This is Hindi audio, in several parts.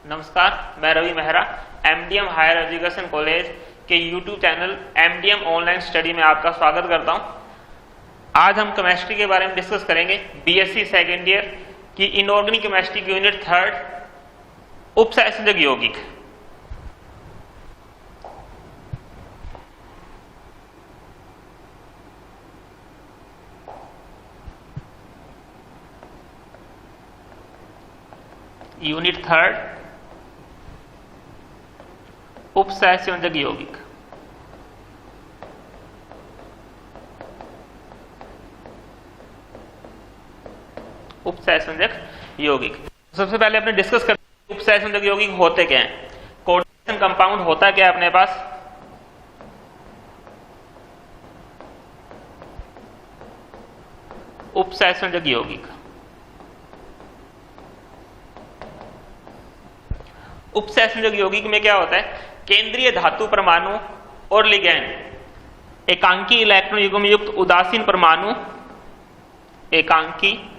नमस्कार, मैं Ravi Mehra MDM Higher Education College के YouTube channel MDM Online Study में आपका स्वागत करता हूं। आज हम केमिस्ट्री के बारे में डिस्कस करेंगे। बीएससी सेकेंड ईयर की इनऑर्गेनिक केमिस्ट्री की यूनिट 3 उपसंयोजक यौगिक। यूनिट 3 उपसंयोजक यौगिक। उपसंयोजक यौगिक सबसे पहले अपने डिस्कस करते हैं उपसंयोजक यौगिक होते क्या हैं। कोऑर्डिनेशन कंपाउंड होता क्या है अपने पास? उपसंयोजक यौगिक। उपसंयोजक यौगिक में क्या होता है? केंद्रीय धातु परमाणु और लिगैंड एकांकी इलेक्ट्रॉन युग्म युक्त उदासीन परमाणु, एकांकी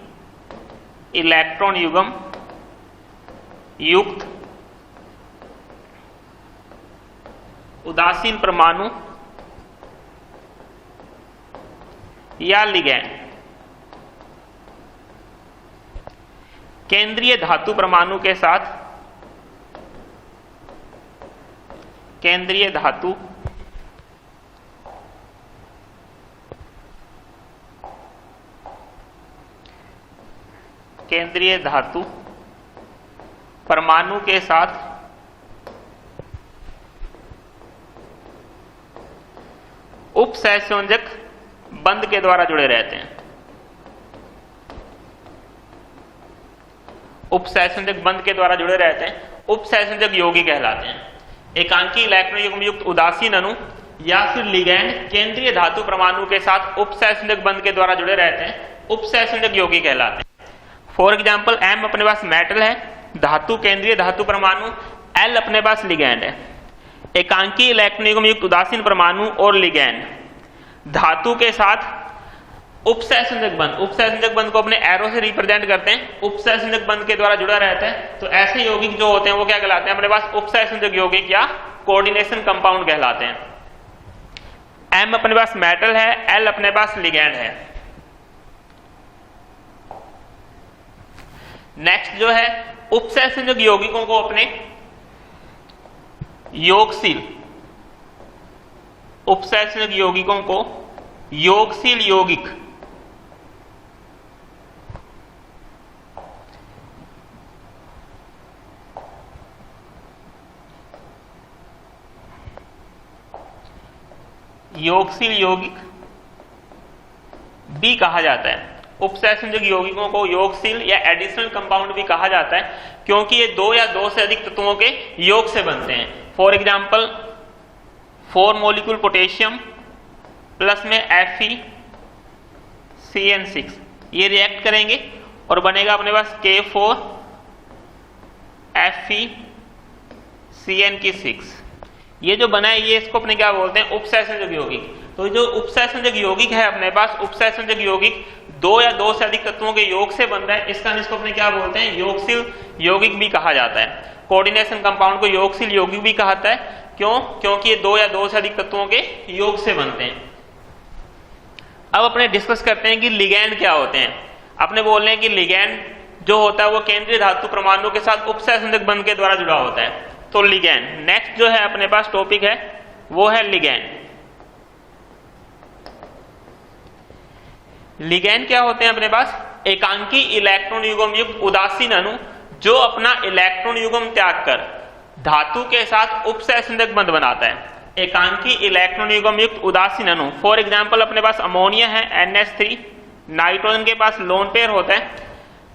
इलेक्ट्रॉन युग्म युक्त उदासीन परमाणु या लिगैंड केंद्रीय धातु परमाणु के साथ केंद्रीय धातु परमाणु के साथ उपसंयोजक बंध के द्वारा जुड़े रहते हैं। उपसंयोजक बंध के द्वारा जुड़े रहते हैं, उपसंयोजक यौगिक कहलाते हैं। एकांकी इलेक्ट्रॉन युग्म युक्त उदासीन अणु या फिर लिगैंड केंद्रीय धातु परमाणु के साथ उपसंयोजक बंध के द्वारा जुड़े रहते हैं, उपसंयोजक यौगिक कहलाते हैं। फॉर एग्जांपल M अपने पास मेटल है, धातु केंद्रीय धातु परमाणु, L अपने पास लिगैंड है। एकांकी इलेक्ट्रॉन युग्म युक्त उदासीन परमाणु और लिगैंड धातु के साथ उपसंयोजक बंध, उपसंयोजक बंध को अपने एरो से रिप्रेजेंट करते हैं, उपसंयोजक बंध के द्वारा जुड़ा रहता है। तो ऐसे यौगिक जो होते हैं वो क्या कहलाते हैं अपने पास? उपसंयोजक यौगिक या कोऑर्डिनेशन कंपाउंड कहलाते हैं। M अपने पास मेटल है, L अपने पास लिगैंड है। नेक्स्ट जो है उपसंयोजक यौगिकों को अपने योगशील, उपसंयोजक यौगिकों को योगशील यौगिक भी कहा जाता है। उपसंयोजक यौगिकों को योगशील या एडिशनल कंपाउंड भी कहा जाता है क्योंकि ये दो या दो से अधिक तत्वों के योग से बनते हैं। For example 4 molecule potassium plus में FeCN6 ये रिएक्ट करेंगे और बनेगा अपने पास K4FeCN6। ये जो बना है ये इसको अपने क्या बोलते हैं? उपसंयोजक यौगिक। तो जो उपसंयोजक यौगिक है अपने पास, उपसंयोजक यौगिक दो या दो से अधिक तत्वों के योग से बन रहा है, इसका इसको अपने क्या बोलते हैं? योगशील यौगिक भी कहा जाता है। कोऑर्डिनेशन कंपाउंड को योगशील यौगिक भी कहा जाता है। क्यों? क्योंकि ये दो या दो से अधिक तत्वों के योग से बनते हैं। अब अपने डिस्कस करते हैं कि लिगैंड क्या होते हैं। अपने बोल रहे हैं कि लिगैंड जो होता है वो केंद्रीय धातु परमाणु के साथ उपसंयोजक बंध के द्वारा जुड़ा होता है। तो लिगैंड नेक्स्ट जो है अपने पास टॉपिक है वो है लिगैंड। लिगैंड क्या होते हैं अपने पास? एकांकी इलेक्ट्रॉन युग्म युक्त उदासीन अणु जो अपना इलेक्ट्रॉन युग्म त्याग कर धातु के साथ उपसंयोजक बंध बनाता है। एकांकी इलेक्ट्रॉन युग्म युक्त उदासीन अणु, फॉर एग्जांपल अपने पास अमोनिया है NH3, नाइट्रोजन के पास लोन पेयर होता है।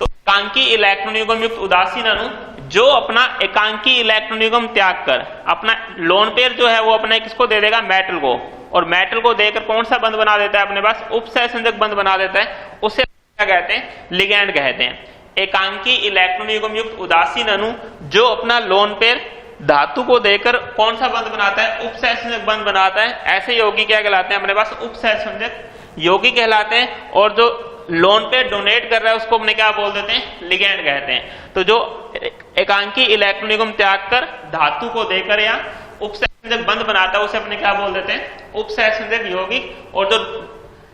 तो एकांकी इलेक्ट्रॉन युग्म युक्त उदासीन अणु जो अपना एकांकी इलेक्ट्रॉन युग्म त्याग कर अपना लोन पेयर जो है वो अपने किसको दे देगा? मेटल को। और मेटल को देकर कौन सा बंध बना देता है अपने पास? उपसंयोजक बंध बना देता है। उसे क्या कहते हैं? लिगैंड कहते हैं। एकांकी इलेक्ट्रॉन युग्म युक्त उदासीन अणु जो अपना लोन पेयर धातु को देकर कौन सा बंध बनाता है? उपसंयोजक बंध बनाता है। ऐसे यौगिक क्या कहलाते हैं अपने पास? उपसंयोजक यौगिक कहलाते हैं। और जो लोन पे डोनेट कर रहा है उसको अपने क्या बोल देते हैं? लिगैंड कहते हैं। तो जो एकांकी इलेक्ट्रॉन युग्म त्याग कर धातु को देकर या उपसहसंयोजक बंध बनाता है उसे अपने क्या बोल देते हैं, उपसहसंयोजक यौगिक। और जो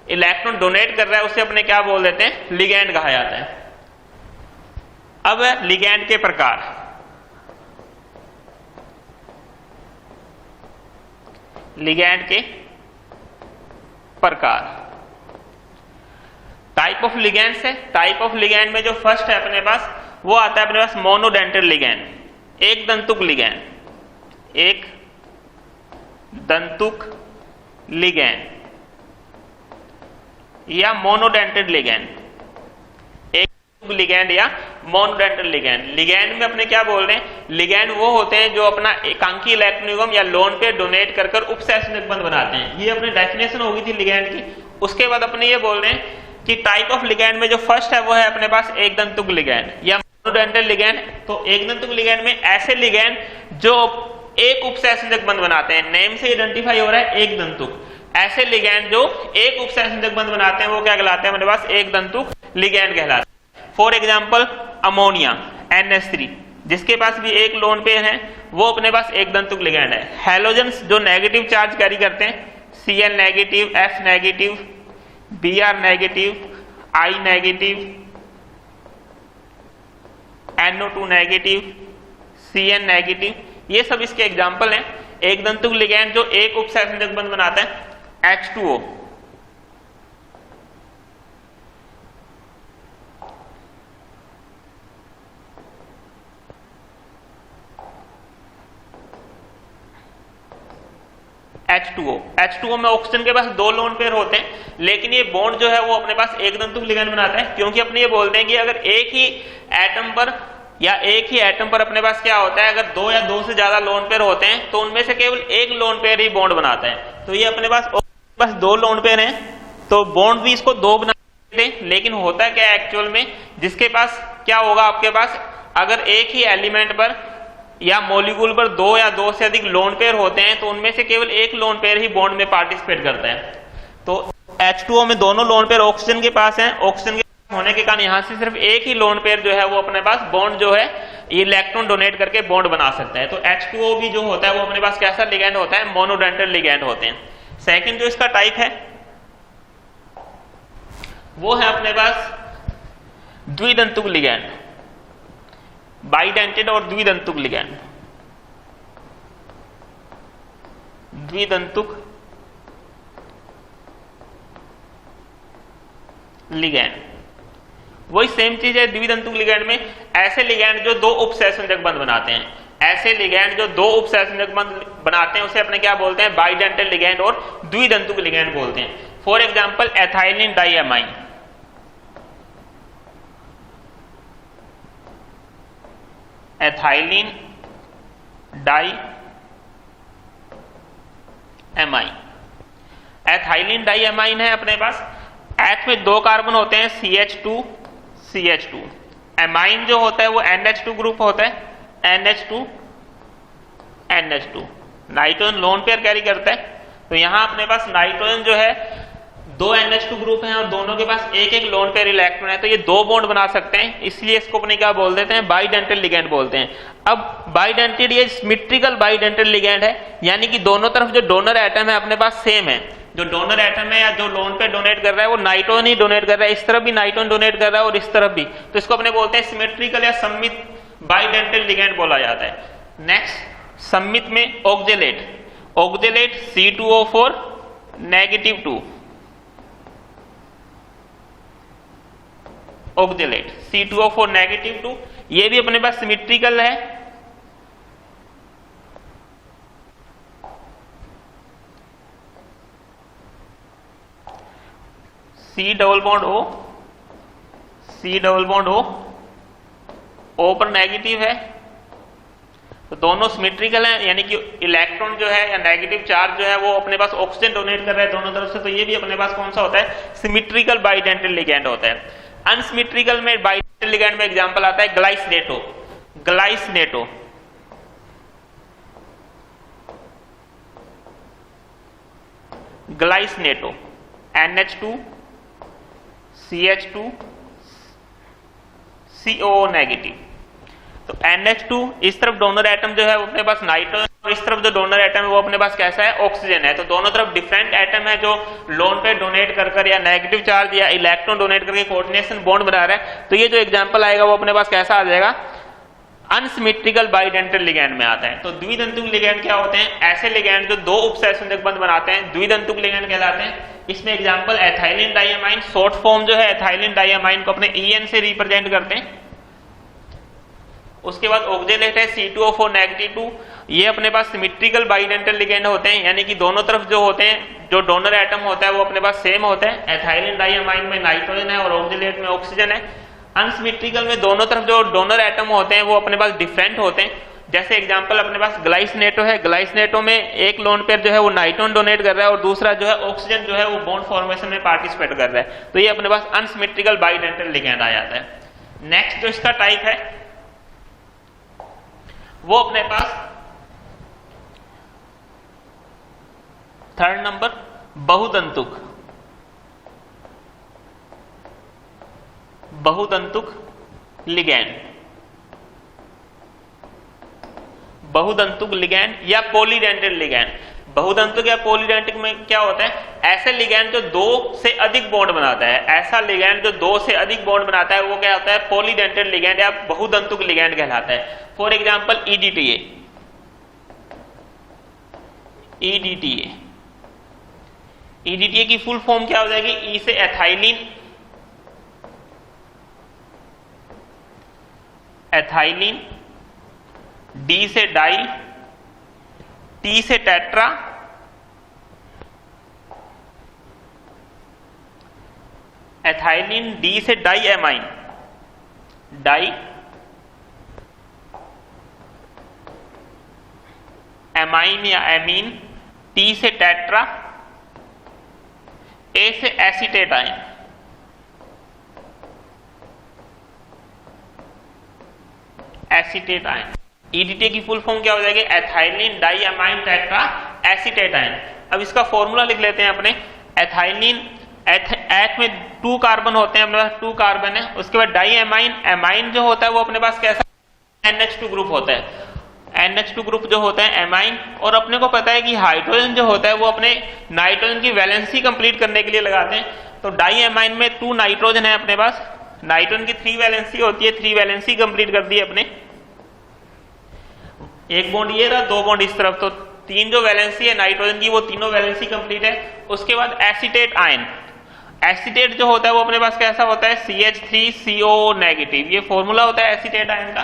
इलेक्ट्रॉन डोनेट कर रहा है उसे अपने क्या बोल देते हैं, लिगैंड कहा जाता है। अब लिगैंड के प्रकार, लिगैंड के प्रकार, टाइप ऑफ लिगैंड्स है। टाइप ऑफ लिगैंड में जो फर्स्ट है अपने पास वो आता है अपने पास मोनोडेंटेड लिगैंड, एक दंतुक लिगैंड, एक दंतुक लिगैंड या मोनोडेंटेड लिगैंड, एक दंतुक लिगैंड या मोनोडेंटेड लिगैंड। लिगैंड में अपने क्या बोल रहे हैं, लिगैंड वो होते हैं जो अपना एकांकी इलेक्ट्रॉन युग्म या लोन पे डोनेट कर कर उपसहसंयोजक बंध बनाते हैं। ये अपनी डेफिनेशन होगी थी लिगैंड की। उसके बाद अपने ये बोल रहे हैं कि टाइप ऑफ लिगैंड में जो फर्स्ट है वो है अपने पास एक दंतुक लिगैंड या मोनोडेंटेड लिगैंड। तो एक दंतुक लिगैंड में ऐसे लिगैंड जो एक उपसहसंयोजक बंध बनाते हैं, नेम से आइडेंटिफाई हो रहा है एक दंतुक, ऐसे लिगैंड जो एक उपसहसंयोजक बंध बनाते हैं वो क्या कहलाते हैं, अपने पास एक दंतुक लिगैंड कहलाते हैं। फॉर एग्जांपल अमोनिया NH3 जिसके पास भी एक लोन पेयर है वो अपने पास एक दंतुक लिगैंड है। हैलोजेंस जो नेगेटिव चार्ज कैरी करते हैं, Cl negative, F negative, Br negative, I negative, NO2 negative, Cn negative, ये सब इसके एग्जाम्पल हैं। एक दंतुक लिगैंड जो एक उपसहसंयोजक बंध बनाता है H2O। H2O में ऑक्सीजन के पास दो लोन पेयर होते हैं, लेकिन ये बॉन्ड जो है वो अपने पास एक दंतुक लिगैंड बनाता है, क्योंकि अपने ये बोलते हैं कि अगर एक ही एटम पर अपने पास क्या होता है, अगर दो या दो से ज्यादा लोन पेयर होते हैं तो उनमें से केवल एक लोन पेयर ही बॉन्ड बनाता है। तो ये अपने पास दो लोन पेयर हैं तो बॉन्ड भी इसको दो बना देते हैं। लेकिन होता क्या है एक्चुअल में, जिसके पास क्या होगा, आपके पास अगर एक ही एलिमेंट पर या मॉलिक्यूल पर दो या दो से अधिक लोन पेयर होते हैं तो उनमें से केवल एक लोन पेयर ही बॉन्ड में पार्टिसिपेट करता है। तो H2O में दोनों लोन पेयर ऑक्सीजन के पास हैं, ऑक्सीजन के होने के कारण यहां से सिर्फ एक ही लोन पेयर जो है वो अपने पास बॉन्ड जो है इलेक्ट्रॉन डोनेट करके बॉन्ड बना सकता है। तो H2O भी जो होता है वो अपने पास कैसा लिगैंड होता है, मोनोडेंटेड लिगैंड होते हैं। सेकंड जो इसका टाइप है वो है अपने पास द्विदंतुक लिगैंड, बाइडेंटेड और द्विदंतुक लिगैंड। द्विदंतुक लिगैंड वही सेम चीज है। द्विदंतुक लिगैंड में ऐसे लिगैंड जो दो उपसहसंयोजक बंध बनाते हैं, ऐसे लिगैंड जो दो उपसहसंयोजक बंध बनाते हैं उसे अपने क्या बोलते हैं, बाइडेंटेड लिगैंड और द्विदंतुक लिगैंड बोलते हैं। For example ethylene diamine, ethylene diamine, ethylene diamine है अपने पास। एथ में दो कार्बन होते हैं CH2 CH2, एमाइन जो होता है वो NH2 ग्रुप होता है, NH2 NH2, nitrogen lone pair carry करता है। तो यहां अपने पास नाइट्रोजन जो है दो NH2 ग्रुप हैं और दोनों के पास एक एक लोन पेयर इलेक्ट्रॉन है, तो ये दो बॉन्ड बना सकते हैं, इसलिए इसको अपने क्या बोल देते हैं, बाइडेंटेड लिगैंड बोलते हैं। अब बाइडेंटेड ये सिमेट्रिकल बाइडेंटेड लिगैंड है, यानी कि दोनों तरफ जो डोनर एटम है अपने पास सेम है। जो डोनर एटम है या जो लोन पे डोनेट कर रहा है वो नाइट्रोजन ही डोनेट कर रहा है, इस तरफ भी नाइट्रोजन डोनेट कर रहा है और इस तरफ भी, तो इसको अपने बोलते हैं सिमेट्रिकल या सममित बाइडेंटेड लिगैंड बोला जाता है। नेक्स्ट सममित में oxalate, oxalate C2O4 -2, oxalate C2O4 -2, ये भी अपने पास सिमेट्रिकल है। C double bond O, C double bond O, O पर नेगेटिव है, तो दोनों सिमेट्रिकल हैं, यानी कि इलेक्ट्रॉन जो है या नेगेटिव चार्ज जो है वो अपने पास ऑक्सीजन डोनेट कर रहा है दोनों तरफ से, तो ये भी अपने पास कौन सा होता है, सिमेट्रिकल बाइडेंटेड लिगैंड होता है। अनसिमेट्रिकल में बाइडेंटेड लिगैंड में एग्जांपल आता है glycinato, glycinato, glycinato NH2 CH2 CO negative. तो NH2 इस तरफ डोनर एटम जो है वो अपने पास नाइट्रोजन, और इस तरफ जो डोनर एटम है वो अपने पास कैसा है, ऑक्सीजन है। तो दोनों तरफ डिफरेंट एटम है जो लोन पे डोनेट कर या नेगेटिव चार्ज या इलेक्ट्रॉन डोनेट करके कोऑर्डिनेशन बॉन्ड बना रहा है। तो ये जो एग्जांपल आएगा वो अपने पास कैसा आ जाएगा, अनसिमेट्रिकल बाइडेंटल लिगैंड में आता है। तो द्विदंतुक लिगैंड क्या होते हैं, ऐसे लिगैंड जो दो उपसहसंयोजक बंध बनाते हैं, द्विदंतुक लिगैंड कहलाते हैं। इसमें example ethylene diamine, short form जो है एथाइलिन डाइअमाइन को अपने EN से रिप्रेजेंट करते हैं। उसके बाद ऑक्जेलेट है C2O4 -2, ये अपने पास सिमेट्रिकल बाइडेंटल लिगैंड होते हैं, यानी कि दोनों तरफ जो होते हैं, जो डोनर एटम होता है वो अपने पास सेम होता है। एथाइलिन डाइअमाइन में नाइट्रोजन है और ऑक्जेलेट में ऑक्सीजन है। अनसिमेट्रिकल में दोनों तरफ जो डोनर एटम होते हैं वो अपने पास डिफरेंट होते हैं। जैसे एग्जांपल अपने पास ग्लाइसिनेटो है, ग्लाइसिनेटो में एक लोन पेयर जो है वो नाइट्रोजन डोनेट कर रहा है और दूसरा जो है ऑक्सीजन जो है वो बॉन्ड फॉर्मेशन में पार्टिसिपेट कर रहा है। तो ये अपने पास अनसिमेट्रिकल बाइडेंटल लिगैंड आ जाता है। नेक्स्ट जो इसका टाइप है वो अपने पास थर्ड नंबर बहुदंतुक, बहुदंतुक लिगैंड, बहुदंतुक लिगैंड या पॉलीडेंटल लिगैंड। बहुदंतुक या पॉलीडेंटिक में क्या होता है, ऐसे लिगैंड जो दो से अधिक बॉन्ड बनाता है, ऐसा लिगैंड जो दो से अधिक बॉन्ड बनाता है वो क्या होता है, पॉलीडेंटल लिगैंड या बहुदंतुक लिगैंड कहलाता है। For example EDTA, EDTA, EDTA की फुल फॉर्म क्या हो जाएगी, E से एथाइलिन, एथाइलिन, D से डाई, T से टेट्रा, एथाइलिन, D से डाई एमाइन, डाई एमाइन या एमीन, T से टेट्रा, A से acetate ion, acetate ion. EDTA की फुल फॉर्म क्या हो जाएगी, ethylene diamine tetra acetate ion. अब इसका फॉर्मूला लिख लेते हैं अपने। एथाइलिन, एथ में 2 कार्बन होते हैं, अपने पास 2 कार्बन है। उसके बाद डाइअमाइन, एमाइन जो होता है वो अपने पास कैसा, NH2 ग्रुप होता है। NH2 ग्रुप जो होता है एमाइन, और अपने को पता है कि हाइड्रोजन जो होता है वो अपने नाइट्रोजन की वैलेंसी कंप्लीट करने के लिए लगाते हैं। तो डाइअमाइन में 2 नाइट्रोजन है अपने पास, नाइट्रोजन की 3 वैलेंसी होती है, 3 वैलेंसी कंप्लीट कर दी अपने। एक बॉन्ड ये रहा, 2 बॉन्ड इस तरफ, तो 3 जो वैलेंसी है नाइट्रोजन की वो तीनों वैलेंसी कंप्लीट है। उसके बाद एसीटेट आयन, एसीटेट जो होता है वो अपने पास कैसा होता है, CH3CO नेगेटिव, ये फॉर्मूला होता है एसीटेट आयन का।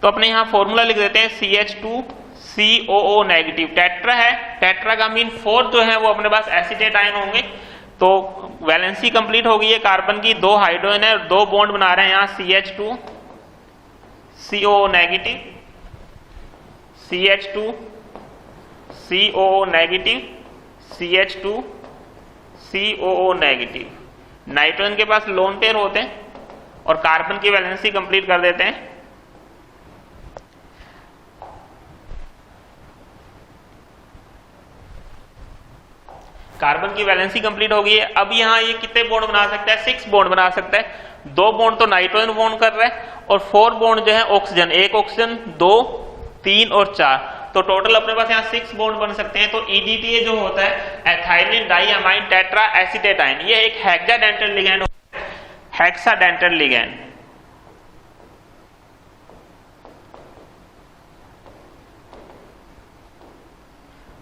तो अपने यहाँ फॉर्मूला लिख देते हैं CH2COO नेगेटिव। टेट्रा है, टेट्रा का मीन 4 जो है वो अपने पास एसीटेट आयन होंगे। तो वैलेंसी कंप्लीट हो गई है कार्बन की, 2 हाइड्रोजन है, 2 बॉन्ड बना रहे हैं यहाँ CH2COO negative, CH2COO negative, CH2COO negative. Nitrogen के पास लोन पेयर होते हैं और कार्बन की वैलेंसी कंप्लीट कर देते हैं। कार्बन की वैलेंसी कंप्लीट हो गई है। अब यहाँ ये कितने बॉन्ड बना सकता है, 6 बॉन्ड बना सकता है। 2 बॉन्ड तो नाइट्रोजन बॉन्ड कर रहा है और 4 बॉन्ड जो है ऑक्सीजन, 1 ऑक्सीजन, 2, 3 और 4, तो टोटल अपने पास यहाँ 6 बॉन्ड बन सकते हैं। तो EDTA जो होता है ethylene diamine tetra acetate ion, ये एक हेक्साडेंटल लिगैंड होता है, हेक्साडेंटल लिगैंड।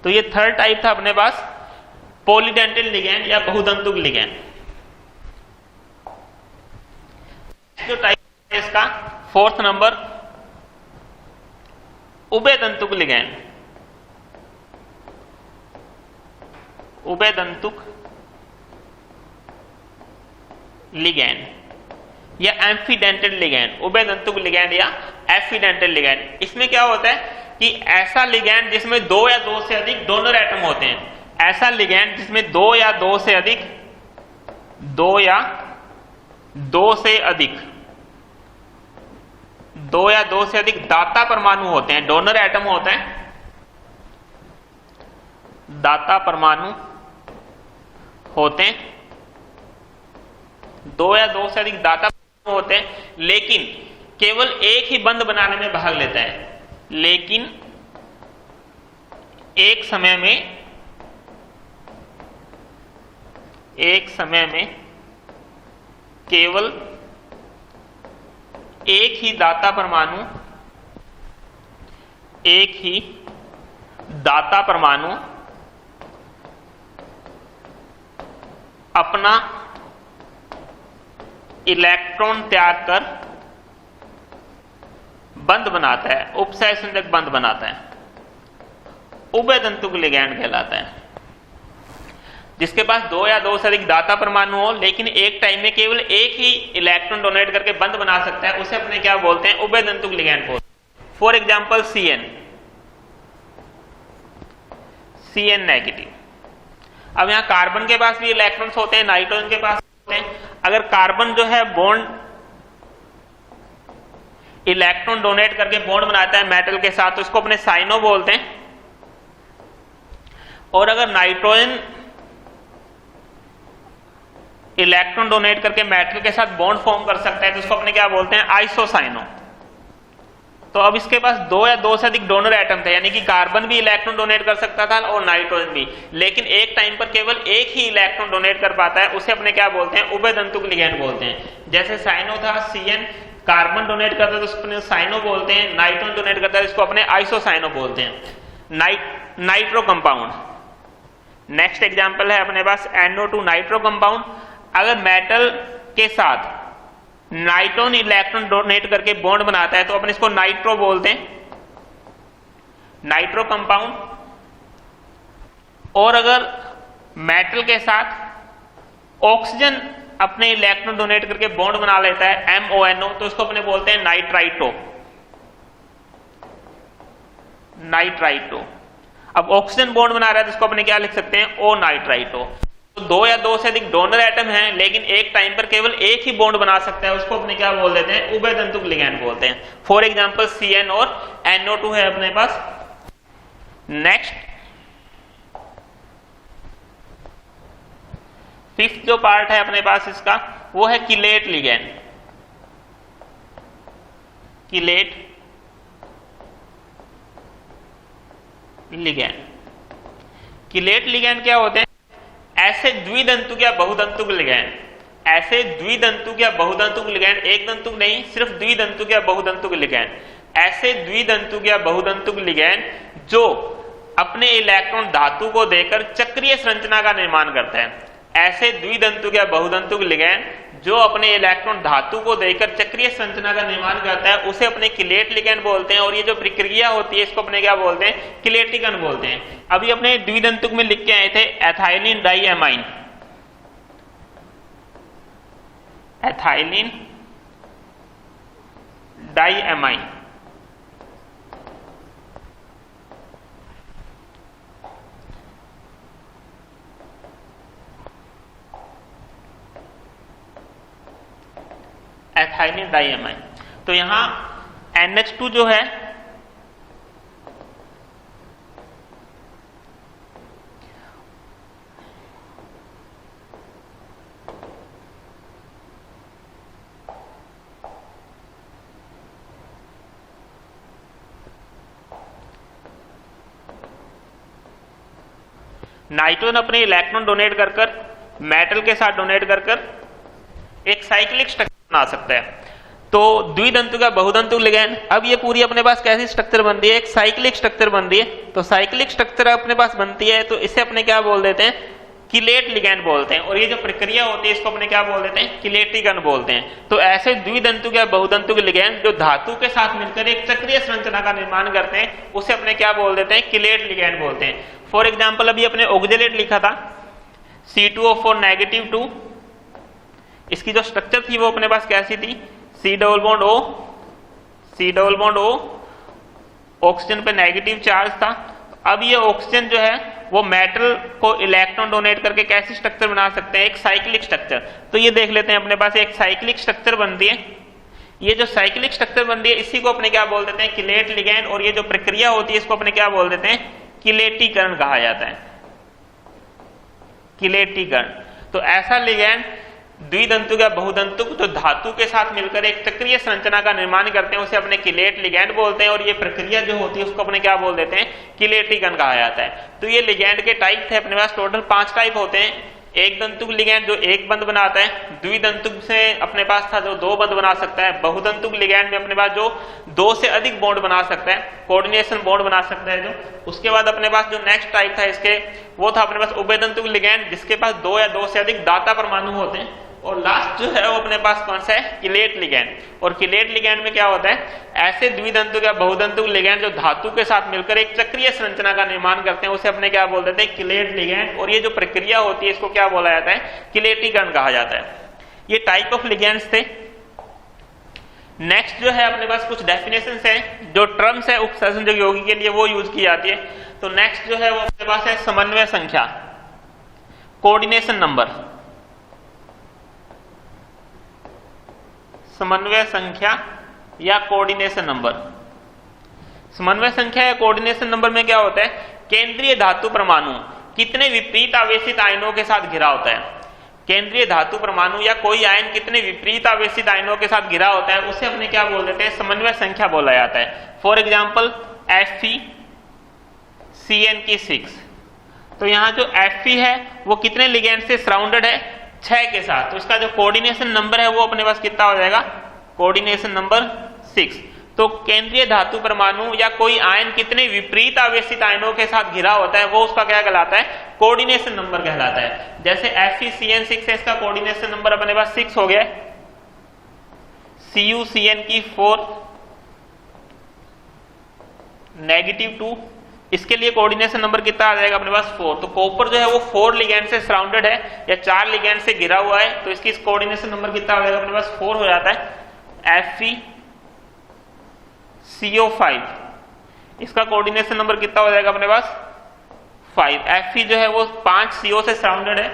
तो ये थर्ड टाइप था अपने पास पॉलीडेंटल लिगैंड या बहुदंतुक लिगैंड। जो टाइप है इसका 4th नंबर उभयदंतुक लिगैंड, उभयदंतुक लिगैंड या एम्फीडेंटल लिगैंड, उभयदंतुक लिगैंड या एम्फीडेंटल लिगैंड। इसमें क्या होता है कि ऐसा लिगैंड जिसमें 2 या 2 से अधिक डोनर एटम होते हैं, ऐसा लिगैंड जिसमें 2 या 2 से अधिक, 2 या 2 से अधिक, 2 या 2 से अधिक दाता परमाणु होते हैं, डोनर एटम होते हैं, दाता परमाणु होते हैं, 2 या 2 से अधिक दाता परमाणु होते हैं। लेकिन केवल एक ही बंध बनाने में भाग लेता है, लेकिन एक समय में केवल एक ही दाता परमाणु अपना इलेक्ट्रॉन त्याग कर बंध बनाता है, उपसहसंयोजक बंध बनाता है, उभय तंतुक लिगैंड कहलाता है। जिसके पास दो या दो से अधिक दाता परमाणु हो लेकिन एक टाइम में केवल एक ही इलेक्ट्रॉन डोनेट करके बंध बना सकता है, उसे अपने क्या बोलते हैं, उभय तंतुक लिगैंड बोलते हैं। For example CN negative. अब यहां कार्बन के पास भी इलेक्ट्रॉन्स होते हैं, नाइट्रोजन के पास होते हैं। अगर कार्बन जो है बॉन्ड इलेक्ट्रॉन डोनेट करके बॉन्ड बनाता है मेटल के साथ, तो इसको अपने साइनो बोलते हैं। और अगर नाइट्रोजन इलेक्ट्रॉन डोनेट करके मेटल के साथ बॉन्ड फॉर्म कर सकता है, तो इसको अपने क्या बोलते हैं, आइसोसाइनो। तो अब इसके पास दो या दो से अधिक डोनर एटम थे, यानी कि कार्बन भी इलेक्ट्रॉन डोनेट कर सकता था और नाइट्रोजन भी, लेकिन एक टाइम पर केवल एक ही इलेक्ट्रॉन डोनेट कर पाता है, उसे अपने क्या बोलते हैं, उभय तंतुक लिगैंड बोलते हैं। जैसे साइनो था, CN कार्बन डोनेट करता है तो उसको साइनो बोलते हैं, नाइट्रोजन डोनेट करता है इसको अपने आइसोसाइनो बोलते हैं। नाइट्रो कंपाउंड, नेक्स्ट एग्जांपल है अपने पास NO2 नाइट्रो कंपाउंड। अगर मेटल के साथ नाइट्रोजन इलेक्ट्रॉन डोनेट करके बॉन्ड बनाता है तो अपन इसको नाइट्रो बोलते हैं, नाइट्रो कंपाउंड। और अगर मेटल के साथ ऑक्सीजन अपने इलेक्ट्रॉन डोनेट करके बॉन्ड बना लेता है MONO, तो इसको अपने बोलते हैं नाइट्राइटो। अब ऑक्सीजन बॉन्ड बना रहा है तो इसको अपने क्या लिख सकते हैं, O नाइट्राइटो। तो दो या दो से अधिक डोनर एटम हैं लेकिन एक टाइम पर केवल एक ही बॉन्ड बना सकता है, उसको अपने क्या बोल देते हैं, उभय तंतुक लिगैंड बोलते हैं। फॉर एग्जांपल CN और NO2 है अपने पास। नेक्स्ट फिफ्थ जो पार्ट है अपने पास इसका, वो है किलेट लिगैंड। किलेट लिगैंड क्या होते हैं, ऐसे द्विदंतुक या बहुदंतुक लिगैंड, एक दंतुक नहीं, सिर्फ द्विदंतुक या बहुदंतुक लिगैंड, ऐसे द्विदंतुक या बहुदंतुक लिगैंड जो अपने इलेक्ट्रॉन धातु को देकर चक्रीय संरचना का निर्माण करते हैं। ऐसे द्विदंतुक या बहुदंतुक लिगैंड जो अपने इलेक्ट्रॉन धातु को देकर चक्रीय संरचना का निर्माण करता है, उसे अपने किलेट लिगैंड बोलते हैं। और ये जो प्रक्रिया होती है इसको अपने क्या बोलते हैं, किलेटिकन बोलते हैं। अभी अपने द्विदंतुक में लिख के आए थे एथाइलिन डाइएमाइन, एथाइलिन डाइएमाइन। तो यहां NH2 जो है नाइट्रोजन अपने इलेक्ट्रॉन डोनेट कर मेटल के साथ डोनेट कर एक साइक्लिक स्ट्रक्चर बना सकता है। तो द्विदंतुक या बहुदंतुक लिगैंड, अब ये पूरी अपने पास कैसी स्ट्रक्चर बनती है, एक साइक्लिक स्ट्रक्चर बनती है। तो साइक्लिक स्ट्रक्चर अपने पास बनती है तो इसे अपने क्या बोल देते हैं, किलेट लिगैंड बोलते हैं। और ये जो प्रक्रिया होती है इसको अपने क्या बोल देते हैं, किलेटिकन बोलते हैं। तो ऐसे द्विदंतुक या बहुदंतुक लिगैंड जो धातु के साथ मिलकर एक चक्रीय संरचना का निर्माण करते हैं, उसे अपने क्या बोल देते हैं, किलेट लिगैंड बोलते हैं। फॉर एग्जाम्पल अभी अपने ऑक्जेलेट लिखा था C2O4 -2, इसकी जो स्ट्रक्चर थी वो अपने पास कैसी थी, C double bond O, oxygen पे नेगेटिव चार्ज था। अब ये ऑक्सीजन जो है वो मेटल को इलेक्ट्रॉन डोनेट करके कैसी स्ट्रक्चर बना सकते हैं, एक साइक्लिक स्ट्रक्चर। तो ये देख लेते हैं अपने पास एक साइक्लिक स्ट्रक्चर बनती है। ये जो साइक्लिक स्ट्रक्चर बनती है इसी को अपने क्या बोल देते हैं, किलेट लिगैंड। और ये जो प्रक्रिया होती है इसको अपने क्या बोल देते हैं, किलेटीकरण कहा जाता है, किलेटीकरण। तो ऐसा लिगैंड द्विदंतुक या बहुदंतुक जो धातु के साथ मिलकर एक चक्रीय संरचना का निर्माण करते हैं उसे अपने किलेट लिगैंड बोलते हैं, और ये प्रक्रिया जो होती है उसको अपने क्या बोल देते हैं, किलेटीकरण कहा जाता है। तो ये लिगैंड के टाइप थे अपने पास, टोटल 5 टाइप होते हैं। एक दंतुक लिगैंड जो एक बंध बनाता है, द्विदंतुक से अपने पास था जो 2 बंध बना सकता है, बहुदंतुक लिगैंड में अपने पास जो 2 से अधिक बॉन्ड बना सकता है, कोऑर्डिनेशन बॉन्ड बना सकता है जो। उसके बाद अपने पास जो नेक्स्ट टाइप था इसके वो था अपने पास उभयदंतुक लिगैंड जिसके पास 2 या 2 से अधिक दाता परमाणु होते हैं, और लास्ट जो है वो अपने पास कौन सा है, किलेट लिगैंड। और किलेट लिगैंड में क्या होता है, ऐसे द्विदंतुक या बहुदंतुक लिगैंड जो धातु के साथ मिलकर एक चक्रीय संरचना का निर्माण करते हैं उसे अपने क्या बोल देते हैं, किलेट लिगैंड। और ये जो प्रक्रिया होती है इसको क्या बोला जाता है, किलेटीकरण कहा जाता है। ये टाइप ऑफ लिगैंड्स थे। नेक्स्ट जो है अपने पास कुछ डेफिनेशंस है, जो टर्म्स है उपसंयोजक यौगिक के लिए वो यूज की जाती है। तो नेक्स्ट जो है वो अपने पास है समन्वय संख्या, कोऑर्डिनेशन नंबर। समन्वय संख्या या कोऑर्डिनेशन नंबर। समन्वय संख्या या कोऑर्डिनेशन नंबर में क्या होता है, केंद्रीय धातु परमाणु कितने विपरीत आवेशित आयनों के साथ घिरा होता है। केंद्रीय धातु परमाणु या कोई आयन कितने विपरीत आवेशित आयनों के साथ घिरा होता है उसे अपने क्या बोल देते हैं, समन्वय संख्या बोला जाता है। For example FeCN6। तो यहाँ जो Fe है वो कितने लिगैंड से सराउंडेड है, 6 के साथ। तो इसका जो कोऑर्डिनेशन नंबर है वो अपने पास कितना हो जाएगा, कोऑर्डिनेशन नंबर 6। तो केंद्रीय धातु परमाणु या कोई आयन कितने विपरीत आवेशित आयनों के साथ घिरा होता है वो उसका क्या कहलाता है, कोऑर्डिनेशन नंबर कहलाता है। जैसे FeCN6 है, इसका कोऑर्डिनेशन नंबर अपने पास 6 हो गया है। CuCN4 -2, इसके लिए कोऑर्डिनेशन नंबर कितना आ जाएगा अपने पास, 4। तो कॉपर जो है वो 4 लिगैंड से सराउंडेड है या 4 लिगैंड से घिरा हुआ है, तो इसकी कोऑर्डिनेशन नंबर कितना आ जाएगा अपने पास, 4 हो जाता है। FeCO5, इसका कोऑर्डिनेशन नंबर कितना हो जाएगा अपने पास, 5। Fe जो है वो 5 CO से सराउंडेड है।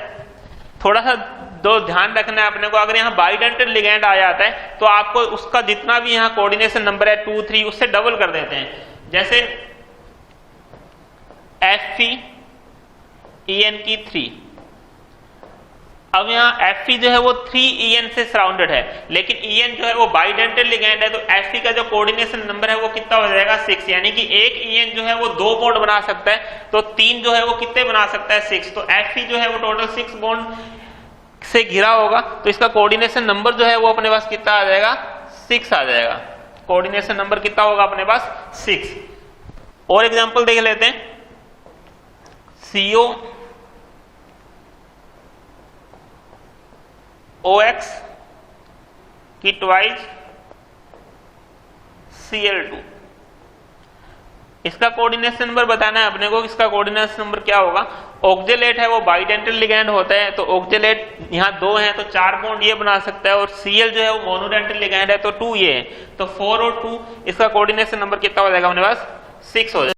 थोड़ा सा दो ध्यान रखना है अपने को, अगर यहाँ बाइडेंटेड लिगैंड आ जाता है तो आपको उसका जितना भी यहाँ कोऑर्डिनेशन नंबर है 2, 3 उससे डबल कर देते हैं। जैसे FeEN3, अब यहाँ Fe जो है वो 3En से सराउंडेड है, लेकिन En जो है वो बाइडेंटेड लिगैंड है, तो Fe का जो कोऑर्डिनेशन नंबर है वो कितना हो जाएगा, 6। यानी कि एक En जो है वो 2 बॉन्ड बना सकता है, तो 3 जो है वो कितने बना सकता है, 6। तो Fe जो है वो टोटल 6 बॉन्ड से घिरा होगा, तो इसका कोऑर्डिनेशन नंबर जो है वो अपने पास कितना आ जाएगा, 6 आ जाएगा। कोऑर्डिनेशन नंबर कितना होगा अपने पास, 6। और एग्जांपल देख लेते हैं, COOX की ट्वाइस Cl2, इसका कोऑर्डिनेशन नंबर बताना है अपने को। इसका कोऑर्डिनेशन नंबर क्या होगा, ऑक्जेलेट है वो बाइडेंटेड लिगैंड होता है, तो ऑक्जेलेट यहाँ 2 है तो 4 बॉन्ड ये बना सकता है, और Cl जो है वो मोनोडेंटेड लिगैंड है तो 2 ये है, तो 4 और 2, इसका कोऑर्डिनेशन नंबर कितना हो जाएगा अपने पास, 6 हो जाएगा।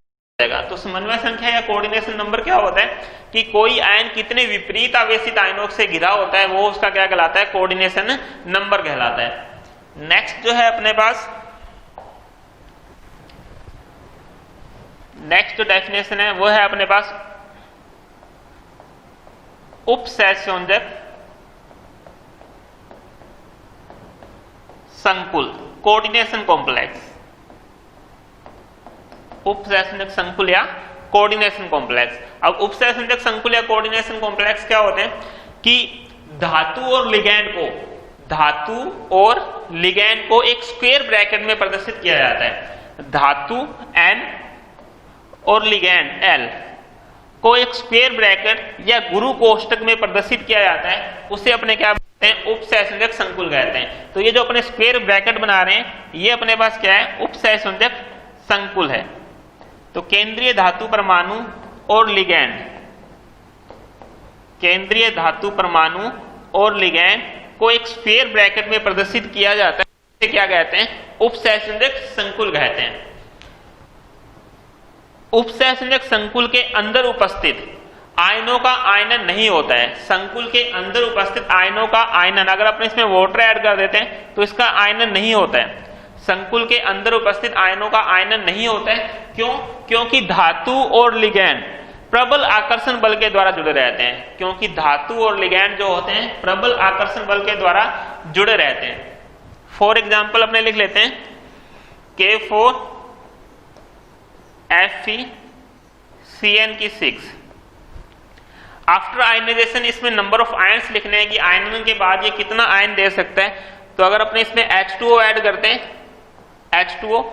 तो समन्वय संख्या या कोऑर्डिनेशन नंबर क्या होता है कि कोई आयन कितने विपरीत आवेशित आयनों से घिरा होता है वो उसका क्या कहलाता है, कोऑर्डिनेशन नंबर कहलाता है। नेक्स्ट जो है अपने पास, नेक्स्ट जो डेफिनेशन है वो है अपने पास उपसंयोजक संकुल, कोऑर्डिनेशन कॉम्प्लेक्स। उपसंयोजक संकुल या कोऑर्डिनेशन कॉम्प्लेक्स। अब उपसंयोजक संकुल या कोऑर्डिनेशन कॉम्प्लेक्स क्या होते हैं कि धातु और लिगैंड को एक स्क्वायर ब्रैकेट में प्रदर्शित किया जाता है। धातु N और लिगैंड L को एक स्क्वायर ब्रैकेट या गुरु कोष्ठक में प्रदर्शित किया जाता है, उसे अपने क्या बोलते हैं, उपसंयोजक संकुल कहते हैं। तो ये जो अपने स्क्वायर ब्रैकेट बना रहे हैं ये अपने पास क्या है, उपसंयोजक संकुल है। तो केंद्रीय धातु परमाणु और लिगैंड, केंद्रीय धातु परमाणु और लिगैंड को एक स्फीयर ब्रैकेट में प्रदर्शित किया जाता है, इसे क्या कहते हैं, उपसंयोजक संकुल कहते हैं। उपसंयोजक संकुल के अंदर उपस्थित आयनों का आयनन नहीं होता है। संकुल के अंदर उपस्थित आयनों का आयनन, अगर अपने इसमें वाटर ऐड कर देते हैं तो इसका आयनन नहीं होता है। संकुल के अंदर उपस्थित आयनों का आयनन नहीं होता है। क्यों? क्योंकि धातु और लिगैंड प्रबल आकर्षण बल के द्वारा जुड़े रहते हैं, क्योंकि धातु और लिगैंड जो होते हैं प्रबल आकर्षण बल के द्वारा जुड़े रहते हैं। फॉर एग्जाम्पल अपने लिख लेते हैं K4 FeCN6। आफ्टर आयनाइजेशन इसमें नंबर ऑफ आयन्स लिखने हैं कि आयनन के बाद ये कितना आयन दे सकता है। तो अगर अपने इसमें H2O ऐड करते हैं H2O,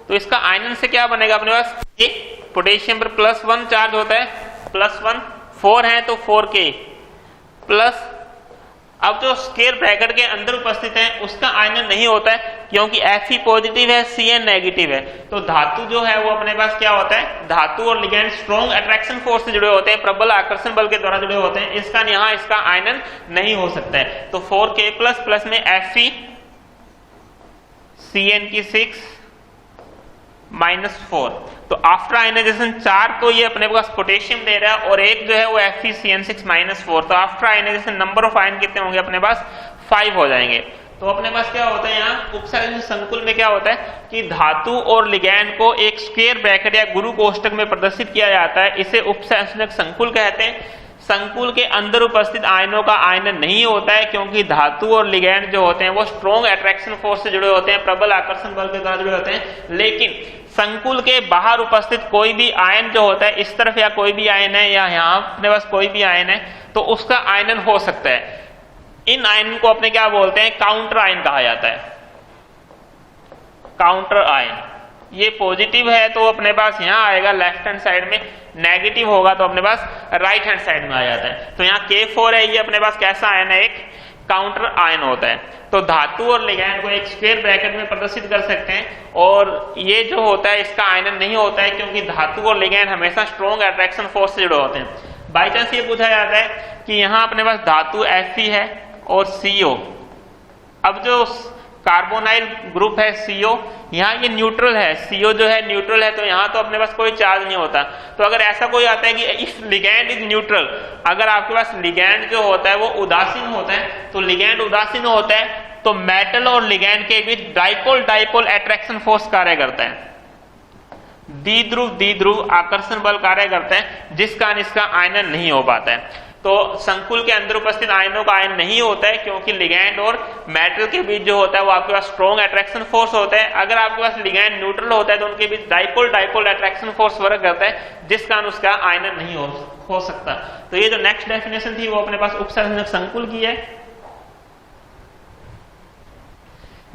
तो इसका आयनन से क्या बनेगा अपने पास, ये पोटेशियम पर +1 चार्ज होता है, +1, 4 है तो 4K प्लस, अब जो स्क्वायर ब्रैकेट के अंदर उपस्थित है उसका आयनन नहीं होता है, क्योंकि Fe पॉजिटिव है Cn नेगेटिव है। तो धातु जो है वो अपने पास क्या होता है, धातु और लिगैंड स्ट्रॉन्ग अट्रैक्शन फोर्स से जुड़े होते हैं, प्रबल आकर्षण बल के द्वारा जुड़े होते हैं, इसका यहाँ इसका आयनन नहीं हो सकता है। तो 4K प्लस में FeCN6 -4। तो आफ्टर आयनाइजेशन 4 तो ये अपने पास पोटेशियम दे रहा है और एक जो है वो FeCN6 -4। तो after ionization number of ion कितने होंगे अपने पास, 5 हो जाएंगे। तो अपने पास क्या होता है यहाँ उपसंयोजन संकुल में क्या होता है कि धातु और लिगैंड को एक स्क्वायर ब्रैकेट या गुरु कोष्ठक में प्रदर्शित किया जाता है, इसे उपसंयोजक संकुल कहते हैं। संकुल के अंदर उपस्थित आयनों का आयनन नहीं होता है, क्योंकि धातु और लिगैंड जो होते हैं वो स्ट्रॉन्ग अट्रैक्शन फोर्स से जुड़े होते हैं, प्रबल आकर्षण बल के द्वारा जुड़े होते हैं। लेकिन संकुल के बाहर उपस्थित कोई भी आयन जो होता है, इस तरफ या कोई भी आयन है या यहाँ अपने पास कोई भी आयन है, तो उसका आयनन हो सकता है। इन आयन को अपने क्या बोलते हैं, काउंटर आयन कहा जाता है। काउंटर आयन ये पॉजिटिव है तो अपने पास यहाँ आएगा लेफ्ट हैंड साइड में, नेगेटिव होगा तो अपने पास राइट हैंड साइड में आ जाता है। तो यहाँ K4 है, ये अपने पास कैसा आयन है, एक काउंटर आयन होता है। तो धातु और लिगैंड को एक स्क्वायर ब्रैकेट में प्रदर्शित कर सकते हैं, और ये जो होता है इसका आयनन नहीं होता है, क्योंकि धातु और लिगैंड हमेशा स्ट्रॉन्ग अट्रैक्शन फोर्स से जुड़े होते हैं। बाई चांस ये पूछा जाता है कि यहाँ अपने पास धातु Fe है और CO, अब जो कार्बोनाइल ग्रुप है CO, यहाँ ये न्यूट्रल है, CO जो है न्यूट्रल है, तो यहाँ तो अपने पास कोई चार्ज नहीं होता। तो अगर ऐसा कोई आता है कि इफ लिगैंड इज न्यूट्रल, अगर आपके पास लिगैंड जो होता है वो उदासीन होता है, तो लिगैंड उदासीन होता है तो मेटल और लिगैंड के बीच डाइपोल अट्रैक्शन फोर्स कार्य करता है, द्विध्रुव आकर्षण बल कार्य करता है, जिस कारण इसका आयनन नहीं हो पाता है। तो संकुल के अंदर उपस्थित आयनों का आयन नहीं होता है, क्योंकि लिगैंड और मेटल के बीच जो होता है वो आपके पास स्ट्रॉन्ग अट्रैक्शन फोर्स होता है। अगर आपके पास लिगैंड न्यूट्रल होता है तो उनके बीच डाइपोल अट्रैक्शन फोर्स वर्क करता है, जिस कारण उसका आयनन नहीं हो सकता। तो ये जो नेक्स्ट डेफिनेशन थी वो अपने पास उपसंयोजक संकुल की है।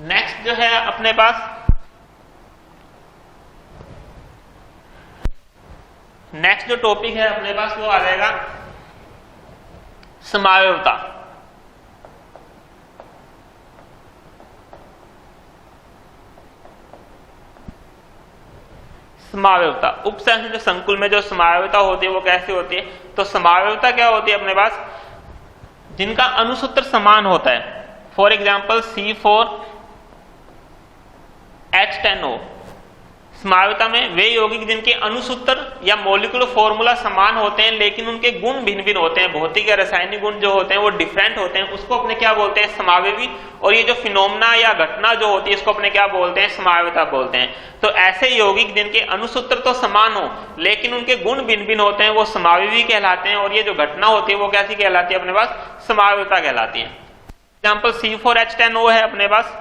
नेक्स्ट जो है अपने पास नेक्स्ट जो टॉपिक है अपने पास वो आ जाएगा समावयवता। समावयवता उपसंयोजक संकुल में जो समावयवता होती है वो कैसे होती है, तो समावयवता क्या होती है अपने पास, जिनका अणुसूत्र समान होता है। फॉर एग्जाम्पल C4H10O, समावयवता में वे यौगिक जिनके अणुसूत्र या मॉलिक्यूलर फॉर्मूला समान होते हैं, लेकिन उनके गुण भिन्न भिन्न होते हैं, भौतिक या रासायनिक गुण जो होते हैं वो डिफरेंट होते हैं, उसको अपने क्या बोलते हैं, समावयवी। और ये जो फिनोमेना या घटना जो होती है इसको अपने क्या बोलते हैं, समावयवता बोलते हैं। तो ऐसे यौगिक जिनके अणुसूत्र तो समान हो लेकिन उनके गुण भिन्न भिन्न होते हैं वो समावयवी कहलाते हैं, और ये जो घटना होती है वो कैसी कहलाती है अपने पास, समावयवता कहलाती है। एग्जाम्पल C4H10O है अपने पास,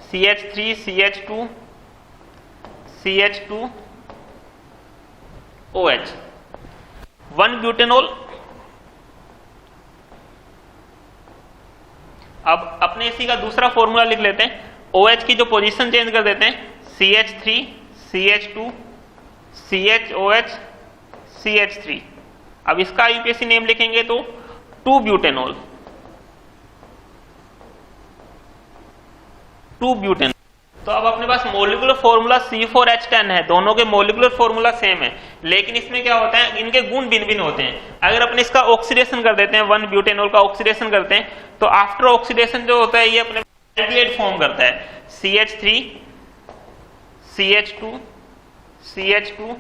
CH3 CH2 CH2 OH, 1 butanol. अब अपने इसी का दूसरा फॉर्मूला लिख लेते हैं, OH की जो पोजीशन चेंज कर देते हैं, CH3 CH2 CHOH CH3। अब इसका यूपीएससी नेम लिखेंगे तो 2 ब्यूटेनॉल, 2 ब्यूटेनॉल। तो अब अपने पास मॉलिक्यूलर फॉर्मूला C4H10 है, दोनों के मॉलिक्यूलर फॉर्मूला सेम है, लेकिन इसमें क्या होता है, इनके गुण भिन्न भिन्न होते हैं। अगर अपने इसका ऑक्सीडेशन कर देते हैं, 1 ब्यूटेनॉल का ऑक्सीडेशन करते हैं, तो आफ्टर ऑक्सीडेशन जो होता है ये अपने एल्डिहाइड फॉर्म करता है, CH3 CH2 CH2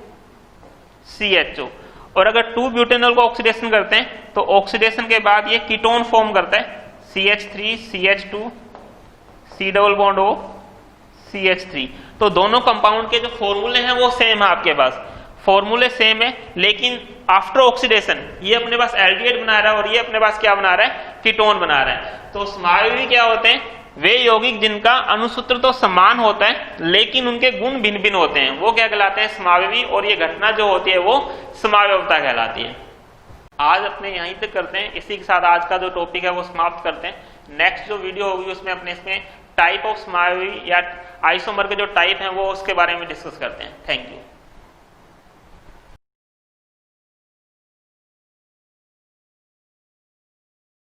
CHO। और अगर 2 ब्यूटेनॉल का ऑक्सीडेशन करते हैं तो ऑक्सीडेशन के बाद ये कीटोन फॉर्म करता है, CH3 CH2 C double bond O CH3। तो दोनों कंपाउंड के जो फॉर्मूले हैं वो सेम है आपके पास। फॉर्मूले सेम है, लेकिन आफ्टर ऑक्सीडेशन ये अपने पास एल्डिहाइड बना रहा है और ये अपने पास क्या बना रहा है, कीटोन बना रहा है। तो समावयवी क्या होते हैं, वे यौगिक जिनका अणुसूत्र तो समान होता है लेकिन उनके गुण भिन्न भिन्न होते हैं, वो क्या कहलाते हैं, समावयवी। और ये घटना जो होती है वो समावयवता कहलाती है। आज अपने यहीं तक करते हैं, इसी के साथ आज का जो टॉपिक है वो समाप्त करते हैं। नेक्स्ट जो वीडियो होगी उसमें अपने इसमें टाइप ऑफ समावयवी या आइसोमर के जो टाइप हैं वो उसके बारे में डिस्कस करते हैं। Thank you.